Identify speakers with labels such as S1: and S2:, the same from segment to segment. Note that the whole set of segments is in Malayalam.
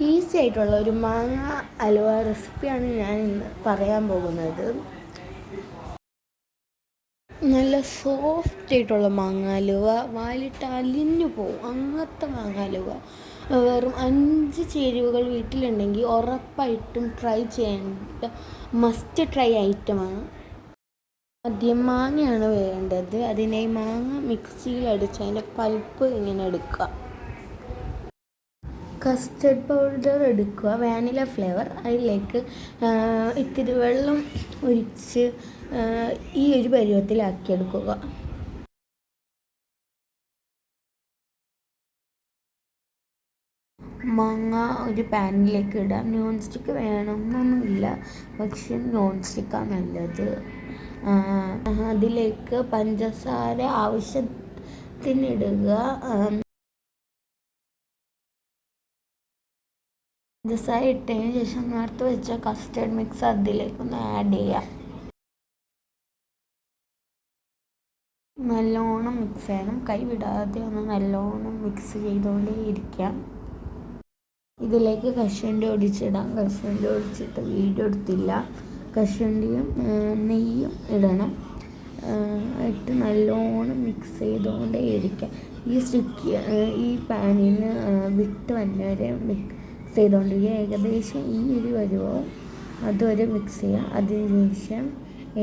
S1: ഈസി ആയിട്ടുള്ള ഒരു മാങ്ങ അലുവ റെസിപ്പിയാണ് ഞാൻ ഇന്ന് പറയാൻ പോകുന്നത്. നല്ല സോഫ്റ്റ് ആയിട്ടുള്ള മാങ്ങ അലുവ, വായിലിട്ട് അലിഞ്ഞു പോവും അങ്ങനത്തെ മാങ്ങ അലുവ. വെറും 5 ചേരുവകൾ വീട്ടിലുണ്ടെങ്കിൽ ഉറപ്പായിട്ടും ട്രൈ ചെയ്യേണ്ട മസ്റ്റ് ട്രൈ ഐറ്റമാണ്. ആദ്യം മാങ്ങയാണ് വേണ്ടത്. അതിനായി മാങ്ങ മിക്സിയിൽ അടിച്ച് അതിൻ്റെ പൾപ്പ് ഇങ്ങനെ എടുക്കുക. കസ്റ്റർഡ് പൗഡർ എടുക്കുക, വാനില ഫ്ലേവർ. അതിലേക്ക് ഇത്തിരി വെള്ളം ഒഴിച്ച് ഈ ഒരു പരുവത്തിലാക്കിയെടുക്കുക. മാങ്ങ ഒരു പാനിലേക്ക് ഇടാം. നോൺ സ്റ്റിക്ക് വേണമെന്നൊന്നുമില്ല, പക്ഷെ നോൺ സ്റ്റിക്കാണ് നല്ലത്. അതിലേക്ക് പഞ്ചസാര ആവശ്യത്തിനിടുക. പഞ്ചസാര ഇട്ടതിന് ശേഷം നേരത്തെ വെച്ച കസ്റ്റർഡ് മിക്സ് അതിലേക്കൊന്ന് ആഡ് ചെയ്യാം. നല്ലോണം മിക്സ് ചെയ്യണം, കൈ വിടാതെ ഒന്ന് നല്ലോണം മിക്സ് ചെയ്തുകൊണ്ടേ ഇരിക്കാം. ഇതിലേക്ക് കശുവണ്ടി ഒടിച്ചിടാം. കശുവണ്ടി ഒടിച്ചിട്ട് വീഡിയോ എടുത്തില്ല. കശുവണ്ടിയും നെയ്യും ഇടണം. ഇട്ട് നല്ലോണം മിക്സ് ചെയ്തുകൊണ്ടേ ഇരിക്കാം. ഈ പാനിന് വിട്ട് വന്നവരെ മിക്സ് ചെയ്തുകൊണ്ടിരിക്കുക. ഏകദേശം ഈ ഒരു പരുവവും അതുവരെ മിക്സ് ചെയ്യാം. അതിനുശേഷം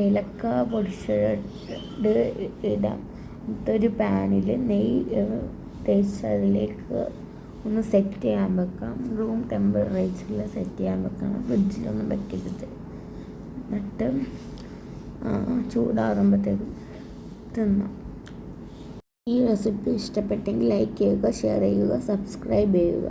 S1: ഏലക്ക പൊടിച്ചത് ഇടാം. ഒരു പാനിൽ നെയ്യ് തേച്ച് അതിലേക്ക് ഒന്ന് സെറ്റ് ചെയ്യാൻ വെക്കാം. റൂം ടെമ്പറേച്ചറിൽ സെറ്റ് ചെയ്യാൻ വെക്കണം, ഫ്രിഡ്ജിലൊന്നും വെക്കരുത്. എന്നിട്ട് ചൂടാറുമ്പോഴത്തേക്കും തിന്നാം. ഈ റെസിപ്പി ഇഷ്ടപ്പെട്ടെങ്കിൽ ലൈക്ക് ചെയ്യുക, ഷെയർ ചെയ്യുക, സബ്സ്ക്രൈബ് ചെയ്യുക.